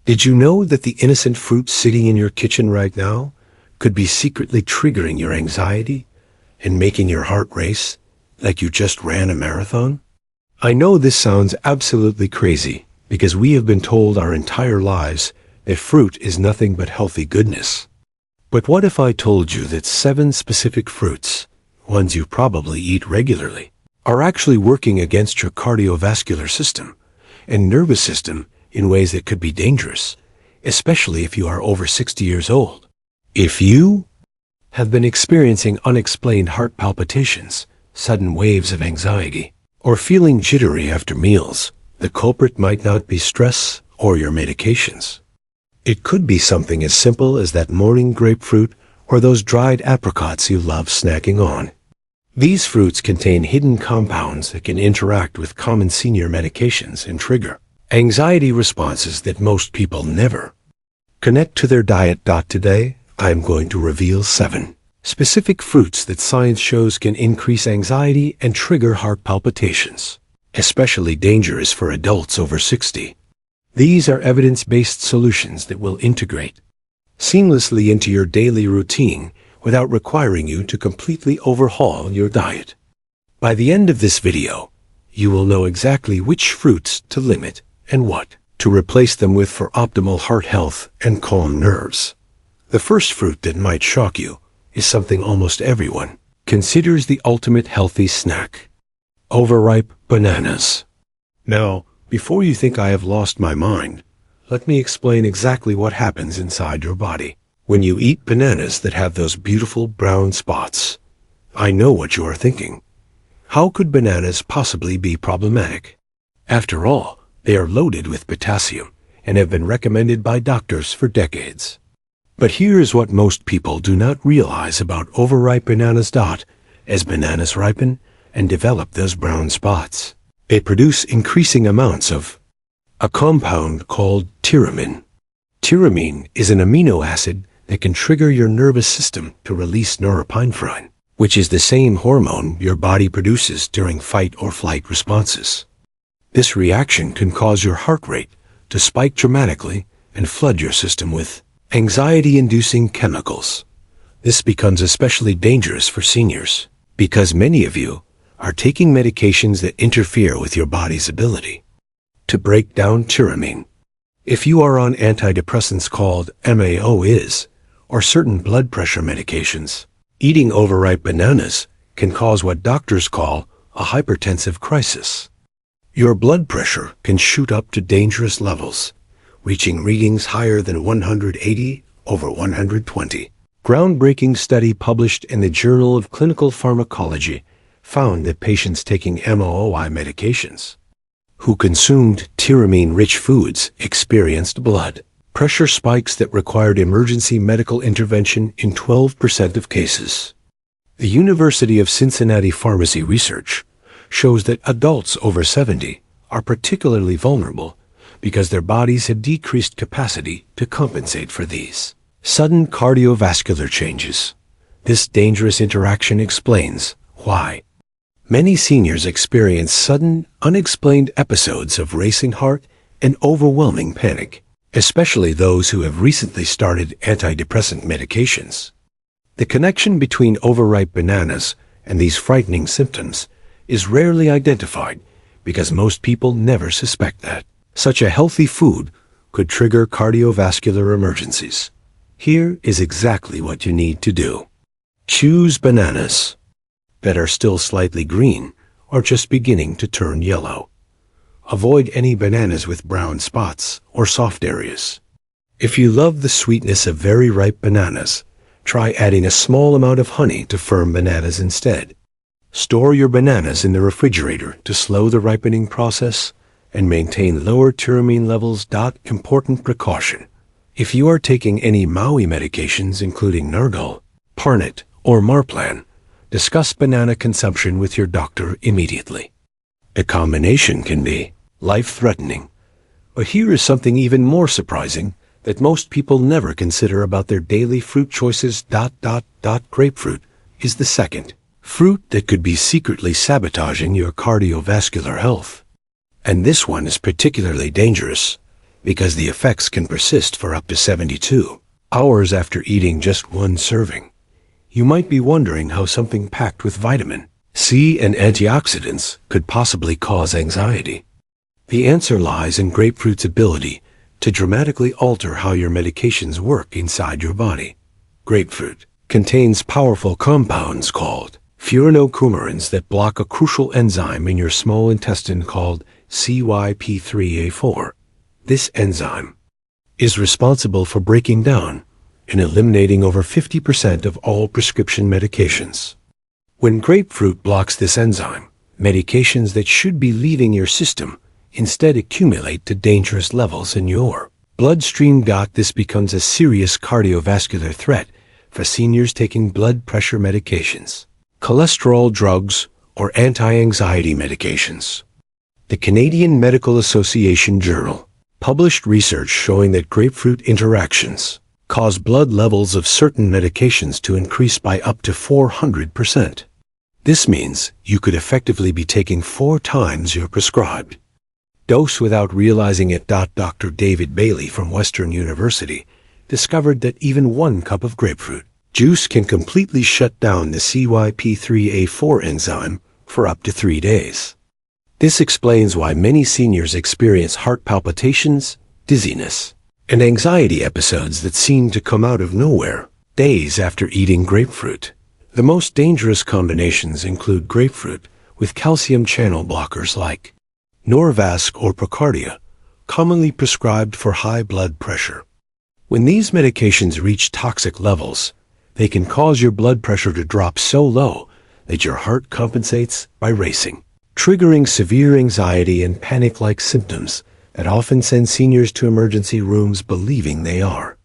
Did you know that the innocent fruit sitting in your kitchen right now could be secretly triggering your anxiety and making your heart race like you just ran a marathon? I know this sounds absolutely crazy because we have been told our entire lives that fruit is nothing but healthy goodness. But what if I told you that 7 specific fruits, ones you probably eat regularly, are actually working against your cardiovascular system and nervous system in ways that could be dangerous, especially if you are over 60 years old? If you have been experiencing unexplained heart palpitations, sudden waves of anxiety, or feeling jittery after meals, the culprit might not be stress or your medications. It could be something as simple as that morning grapefruit or those dried apricots you love snacking on. These fruits contain hidden compounds that can interact with common senior medications and trigger anxiety responses that most people never connect to their diet. Today, I'm going to reveal 7 specific fruits that science shows can increase anxiety and trigger heart palpitations, especially dangerous for adults over 60. These are evidence-based solutions that will integrate seamlessly into your daily routine without requiring you to completely overhaul your diet. By the end of this video, you will know exactly which fruits to limit and what to replace them with for optimal heart health and calm nerves. The first fruit that might shock you is something almost everyone considers the ultimate healthy snack: overripe bananas. Now, before you think I have lost my mind, let me explain exactly what happens inside your body when you eat bananas that have those beautiful brown spots. I know what you are thinking. How could bananas possibly be problematic? After all, they are loaded with potassium and have been recommended by doctors for decades. But here is what most people do not realize about overripe bananas. As bananas ripen and develop those brown spots, they produce increasing amounts of a compound called tyramine. Tyramine is an amino acid that can trigger your nervous system to release norepinephrine, which is the same hormone your body produces during fight or flight responses. This reaction can cause your heart rate to spike dramatically and flood your system with anxiety-inducing chemicals. This becomes especially dangerous for seniors because many of you are taking medications that interfere with your body's ability to break down tyramine. If you are on antidepressants called MAOIs or certain blood pressure medications, eating overripe bananas can cause what doctors call a hypertensive crisis. Your blood pressure can shoot up to dangerous levels, reaching readings higher than 180/120. Groundbreaking study published in the Journal of Clinical Pharmacology found that patients taking MAOI medications who consumed tyramine-rich foods experienced blood pressure spikes that required emergency medical intervention in 12% of cases. The University of Cincinnati Pharmacy research shows that adults over 70 are particularly vulnerable because their bodies have decreased capacity to compensate for these sudden cardiovascular changes. This dangerous interaction explains why many seniors experience sudden, unexplained episodes of racing heart and overwhelming panic, especially those who have recently started antidepressant medications. The connection between overripe bananas and these frightening symptoms is rarely identified because most people never suspect that such a healthy food could trigger cardiovascular emergencies. Here is exactly what you need to do. Choose bananas that are still slightly green or just beginning to turn yellow. Avoid any bananas with brown spots or soft areas. If you love the sweetness of very ripe bananas, try adding a small amount of honey to firm bananas instead. Store your bananas in the refrigerator to slow the ripening process and maintain lower tyramine levels. Important precaution: if you are taking any MAOI medications including Nargal, Parnit, or Marplan, discuss banana consumption with your doctor immediately. A combination can be life-threatening, but here is something even more surprising that most people never consider about their daily fruit choices. Grapefruit is the second fruit that could be secretly sabotaging your cardiovascular health. And this one is particularly dangerous because the effects can persist for up to 72 hours after eating just one serving. You might be wondering how something packed with vitamin C and antioxidants could possibly cause anxiety. The answer lies in grapefruit's ability to dramatically alter how your medications work inside your body. Grapefruit contains powerful compounds called furanocoumarins that block a crucial enzyme in your small intestine called CYP3A4. This enzyme is responsible for breaking down and eliminating over 50% of all prescription medications. When grapefruit blocks this enzyme, medications that should be leaving your system instead accumulate to dangerous levels in your bloodstream. This becomes a serious cardiovascular threat for seniors taking blood pressure medications, cholesterol drugs, or anti-anxiety medications. The Canadian Medical Association Journal published research showing that grapefruit interactions cause blood levels of certain medications to increase by up to 400%. This means you could effectively be taking 4 times your prescribed dose without realizing it. Dr. David Bailey from Western University discovered that even 1 cup of grapefruit juice can completely shut down the CYP3A4 enzyme for up to 3 days. This explains why many seniors experience heart palpitations, dizziness, and anxiety episodes that seem to come out of nowhere days after eating grapefruit. The most dangerous combinations include grapefruit with calcium channel blockers like Norvasc or Procardia, commonly prescribed for high blood pressure. When these medications reach toxic levels, they can cause your blood pressure to drop so low that your heart compensates by racing, triggering severe anxiety and panic-like symptoms that often send seniors to emergency rooms believing they are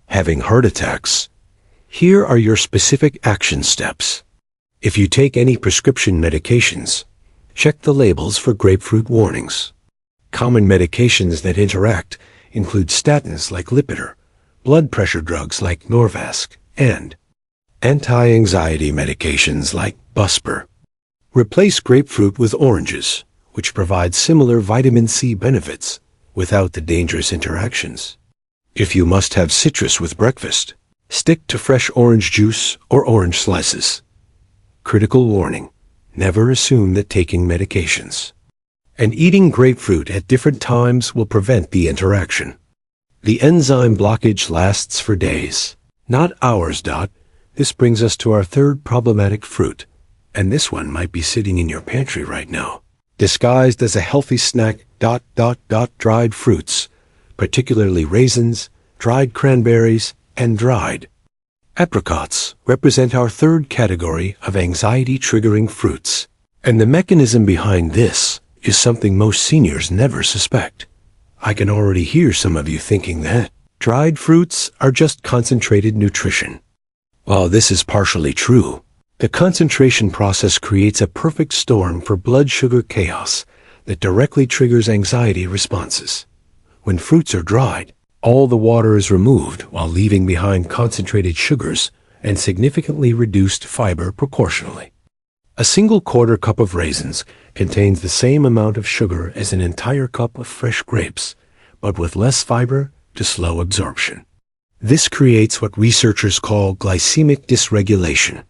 having heart attacks. Here are your specific action steps. If you take any prescription medications, check the labels for grapefruit warnings. Common medications that interact include statins like Lipitor, blood pressure drugs like Norvasc, and anti-anxiety medications like Busper. Replace grapefruit with oranges, which provide similar vitamin C benefits without the dangerous interactions. If you must have citrus with breakfast, stick to fresh orange juice or orange slices. Critical warning: never assume that taking medications and eating grapefruit at different times will prevent the interaction. The enzyme blockage lasts for days, not hours. This brings us to our third problematic fruit, and this one might be sitting in your pantry right now, disguised as a healthy snack. Dried fruits, particularly raisins, dried cranberries, and dried apricots, represent our third category of anxiety-triggering fruits. And the mechanism behind this is something most seniors never suspect. I can already hear some of you thinking that dried fruits are just concentrated nutrition. While this is partially true, the concentration process creates a perfect storm for blood sugar chaos that directly triggers anxiety responses. When fruits are dried, all the water is removed while leaving behind concentrated sugars and significantly reduced fiber proportionally. A single quarter cup of raisins contains the same amount of sugar as an entire cup of fresh grapes, but with less fiber to slow absorption. This creates what researchers call glycemic dysregulation.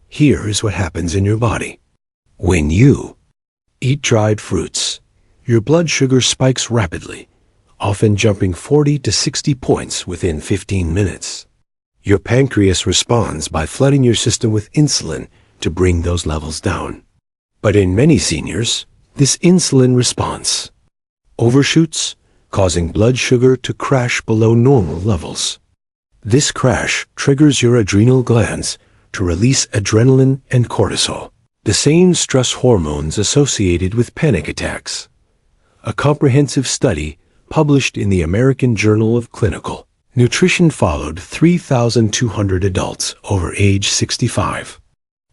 Here is what happens in your body. When you eat dried fruits, your blood sugar spikes rapidly, often jumping 40 to 60 points within 15 minutes. Your pancreas responds by flooding your system with insulin to bring those levels down. But in many seniors, this insulin response overshoots, causing blood sugar to crash below normal levels. This crash triggers your adrenal glands to release adrenaline and cortisol, the same stress hormones associated with panic attacks. A comprehensive study published in the American Journal of Clinical Nutrition followed 3,200 adults over age 65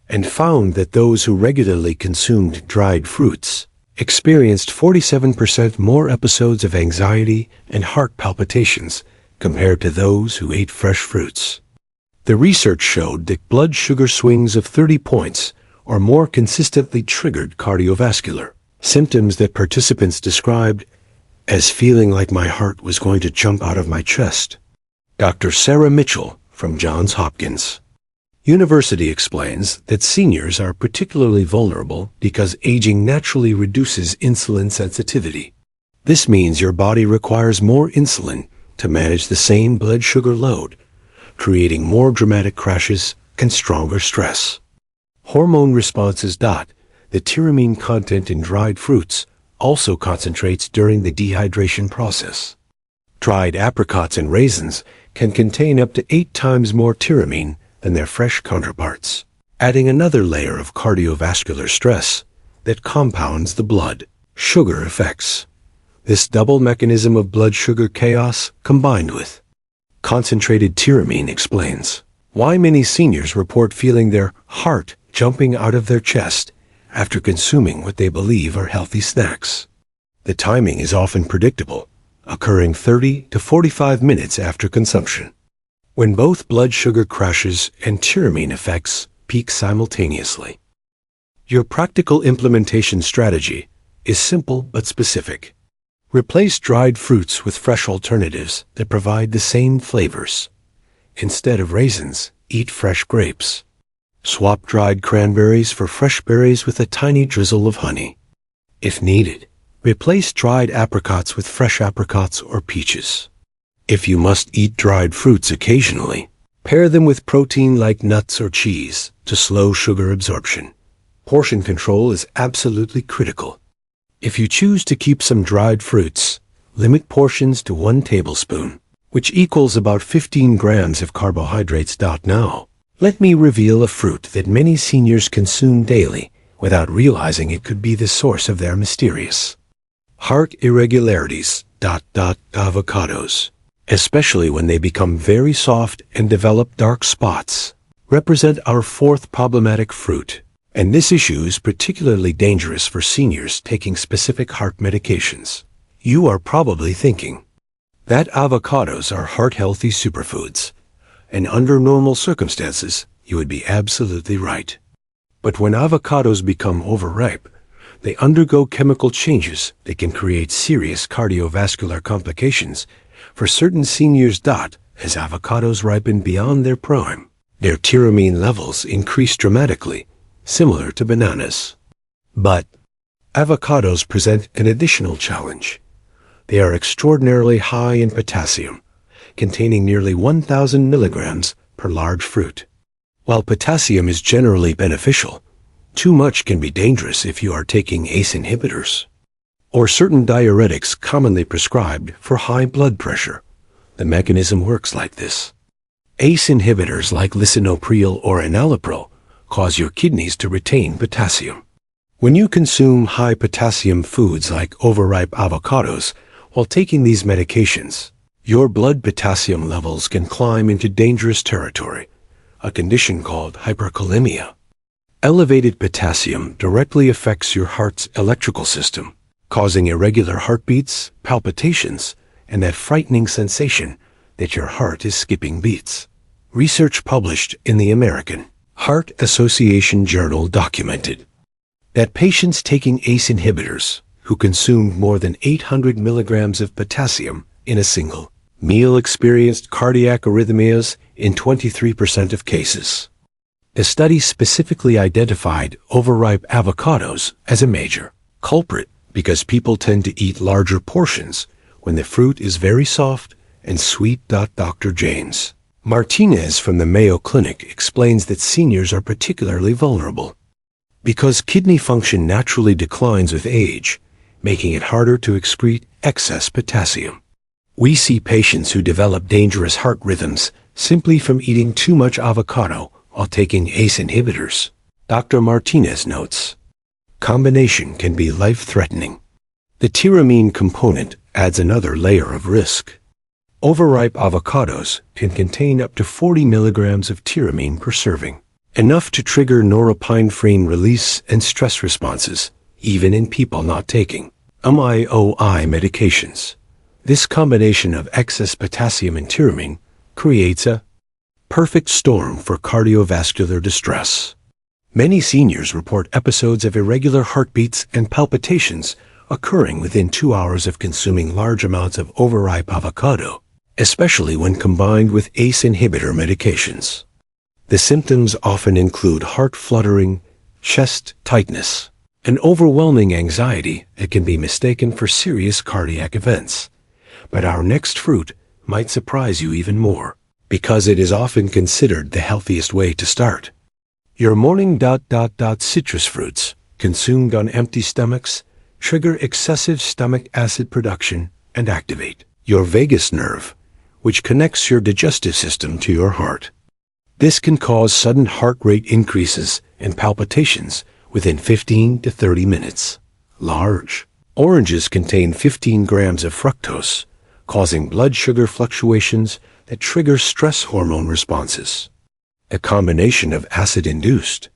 and found that those who regularly consumed dried fruits experienced 47% more episodes of anxiety and heart palpitations compared to those who ate fresh fruits. The research showed that blood sugar swings of 30 points or more consistently triggered cardiovascular symptoms that participants described as feeling like my heart was going to jump out of my chest. Dr. Sarah Mitchell from Johns Hopkins University explains that seniors are particularly vulnerable because aging naturally reduces insulin sensitivity. This means your body requires more insulin to manage the same blood sugar load, creating more dramatic crashes and stronger stress. Hormone responses. The tyramine content in dried fruits also concentrates during the dehydration process. Dried apricots and raisins can contain up to 8 times more tyramine than their fresh counterparts, adding another layer of cardiovascular stress that compounds the blood sugar effects. This double mechanism of blood sugar chaos combined with concentrated tyramine explains why many seniors report feeling their heart jumping out of their chest after consuming what they believe are healthy snacks. The timing is often predictable, occurring 30 to 45 minutes after consumption, when both blood sugar crashes and tyramine effects peak simultaneously. Your practical implementation strategy is simple but specific. Replace dried fruits with fresh alternatives that provide the same flavors. Instead of raisins, eat fresh grapes. Swap dried cranberries for fresh berries with a tiny drizzle of honey. If needed, replace dried apricots with fresh apricots or peaches. If you must eat dried fruits occasionally, pair them with protein like nuts or cheese to slow sugar absorption. Portion control is absolutely critical. If you choose to keep some dried fruits, limit portions to 1 tablespoon, which equals about 15 grams of carbohydrates. Now, let me reveal a fruit that many seniors consume daily without realizing it could be the source of their mysterious heart irregularities. Avocados, especially when they become very soft and develop dark spots, represent our 4th problematic fruit. And this issue is particularly dangerous for seniors taking specific heart medications. You are probably thinking that avocados are heart-healthy superfoods, and under normal circumstances, you would be absolutely right. But when avocados become overripe, they undergo chemical changes that can create serious cardiovascular complications for certain seniors. As avocados ripen beyond their prime, their tyramine levels increase dramatically, similar to bananas. But avocados present an additional challenge. They are extraordinarily high in potassium, containing nearly 1,000 milligrams per large fruit. While potassium is generally beneficial, too much can be dangerous if you are taking ACE inhibitors or certain diuretics commonly prescribed for high blood pressure. The mechanism works like this. ACE inhibitors like lisinopril or enalapril cause your kidneys to retain potassium. When you consume high potassium foods like overripe avocados while taking these medications, your blood potassium levels can climb into dangerous territory, a condition called hyperkalemia. Elevated potassium directly affects your heart's electrical system, causing irregular heartbeats, palpitations, and that frightening sensation that your heart is skipping beats. Research published in the American Heart Association Journal documented that patients taking ACE inhibitors who consumed more than 800 milligrams of potassium in a single meal experienced cardiac arrhythmias in 23% of cases. The study specifically identified overripe avocados as a major culprit because people tend to eat larger portions when the fruit is very soft and sweet. Dr. James Martinez from the Mayo Clinic explains that seniors are particularly vulnerable because kidney function naturally declines with age, making it harder to excrete excess potassium. We see patients who develop dangerous heart rhythms simply from eating too much avocado while taking ACE inhibitors. Dr. Martinez notes, combination can be life-threatening. The tyramine component adds another layer of risk. Overripe avocados can contain up to 40 milligrams of tyramine per serving, enough to trigger norepinephrine release and stress responses, even in people not taking MIOI medications. This combination of excess potassium and tyramine creates a perfect storm for cardiovascular distress. Many seniors report episodes of irregular heartbeats and palpitations occurring within 2 hours of consuming large amounts of overripe avocado, especially when combined with ACE inhibitor medications. The symptoms often include heart fluttering, chest tightness, and overwhelming anxiety that can be mistaken for serious cardiac events. But our next fruit might surprise you even more, because it is often considered the healthiest way to start. Your morning ... citrus fruits, consumed on empty stomachs, trigger excessive stomach acid production and activate your vagus nerve, which connects your digestive system to your heart. This can cause sudden heart rate increases and palpitations within 15 to 30 minutes. Large oranges contain 15 grams of fructose, causing blood sugar fluctuations that trigger stress hormone responses. A combination of acid-induced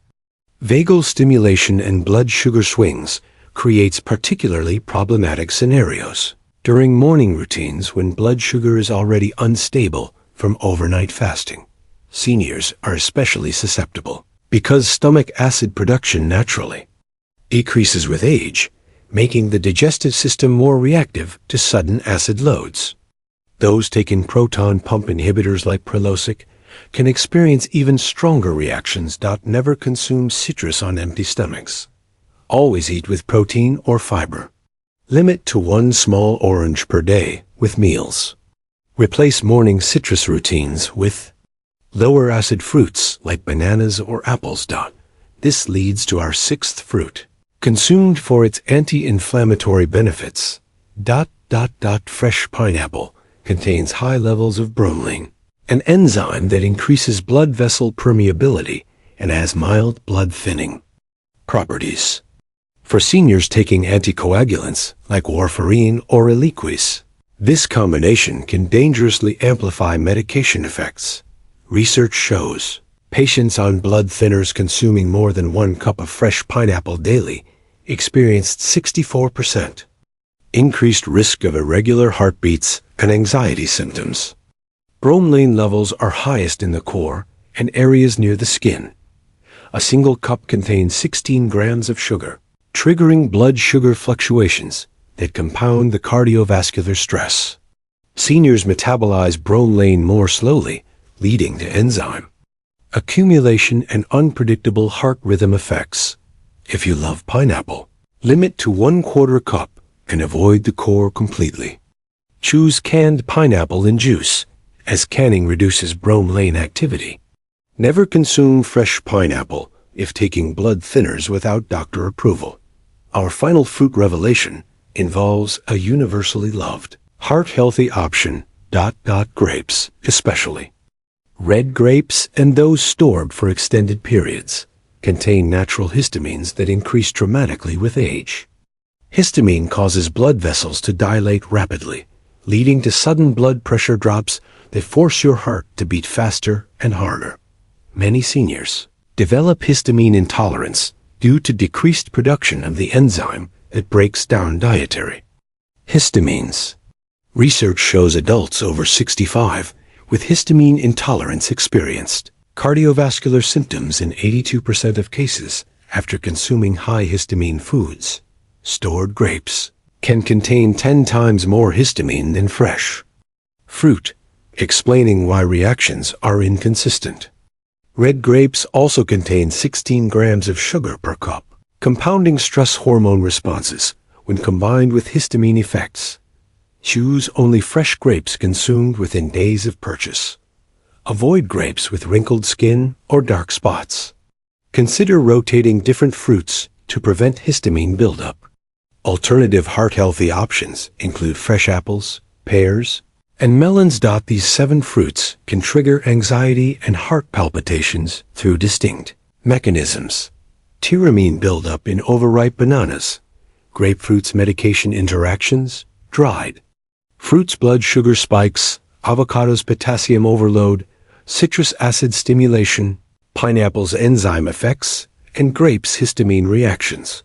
vagal stimulation and blood sugar swings creates particularly problematic scenarios during morning routines when blood sugar is already unstable from overnight fasting. Seniors are especially susceptible because stomach acid production naturally decreases with age, making the digestive system more reactive to sudden acid loads. Those taking proton pump inhibitors like Prilosec can experience even stronger reactions. Never consume citrus on empty stomachs. Always eat with protein or fiber. Limit to 1 small orange per day with meals. Replace morning citrus routines with lower acid fruits like bananas or apples. This leads to our 6th fruit, consumed for its anti-inflammatory benefits. Fresh pineapple contains high levels of bromelain, an enzyme that increases blood vessel permeability and has mild blood thinning properties. For seniors taking anticoagulants like warfarin or Eliquis, this combination can dangerously amplify medication effects. Research shows patients on blood thinners consuming more than 1 cup of fresh pineapple daily experienced 64% increased risk of irregular heartbeats and anxiety symptoms. Bromelain levels are highest in the core and areas near the skin. A single cup contains 16 grams of sugar, triggering blood sugar fluctuations that compound the cardiovascular stress. Seniors metabolize bromelain more slowly, leading to enzyme accumulation and unpredictable heart rhythm effects. If you love pineapple, limit to 1/4 cup and avoid the core completely. Choose canned pineapple in juice, as canning reduces bromelain activity. Never consume fresh pineapple if taking blood thinners without doctor approval. Our final fruit revelation involves a universally loved, heart-healthy option. Grapes, especially red grapes and those stored for extended periods, contain natural histamines that increase dramatically with age. Histamine causes blood vessels to dilate rapidly, leading to sudden blood pressure drops that force your heart to beat faster and harder. Many seniors develop histamine intolerance due to decreased production of the enzyme that breaks down dietary histamines. Research shows adults over 65 with histamine intolerance experienced cardiovascular symptoms in 82% of cases after consuming high histamine foods. Stored grapes can contain 10 times more histamine than fresh fruit, explaining why reactions are inconsistent. Red grapes also contain 16 grams of sugar per cup, compounding stress hormone responses when combined with histamine effects. Choose only fresh grapes consumed within days of purchase. Avoid grapes with wrinkled skin or dark spots. Consider rotating different fruits to prevent histamine buildup. Alternative heart-healthy options include fresh apples, pears, and melons. These 7 fruits can trigger anxiety and heart palpitations through distinct mechanisms. Tyramine buildup in overripe bananas, grapefruits medication interactions, dried fruits blood sugar spikes, avocados potassium overload, citrus acid stimulation, pineapples enzyme effects, and grapes histamine reactions.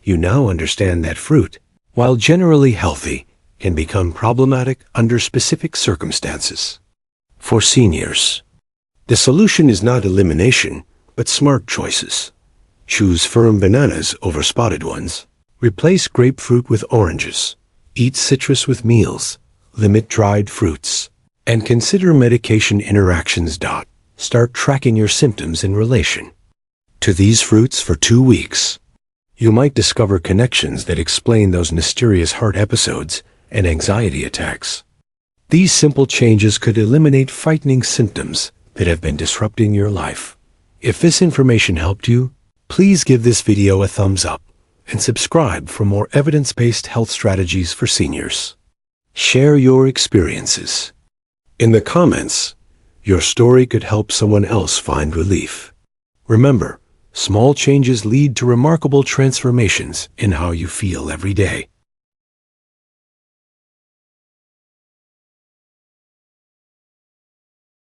You now understand that fruit, while generally healthy, can become problematic under specific circumstances. For seniors, the solution is not elimination, but smart choices. Choose firm bananas over spotted ones. Replace grapefruit with oranges. Eat citrus with meals. Limit dried fruits. And consider medication interactions. Start tracking your symptoms in relation to these fruits for 2 weeks. You might discover connections that explain those mysterious heart episodes and anxiety attacks. These simple changes could eliminate frightening symptoms that have been disrupting your life. If this information helped you, please give this video a thumbs up and subscribe for more evidence-based health strategies for seniors. Share your experiences in the comments. Your story could help someone else find relief. Remember, small changes lead to remarkable transformations in how you feel every day.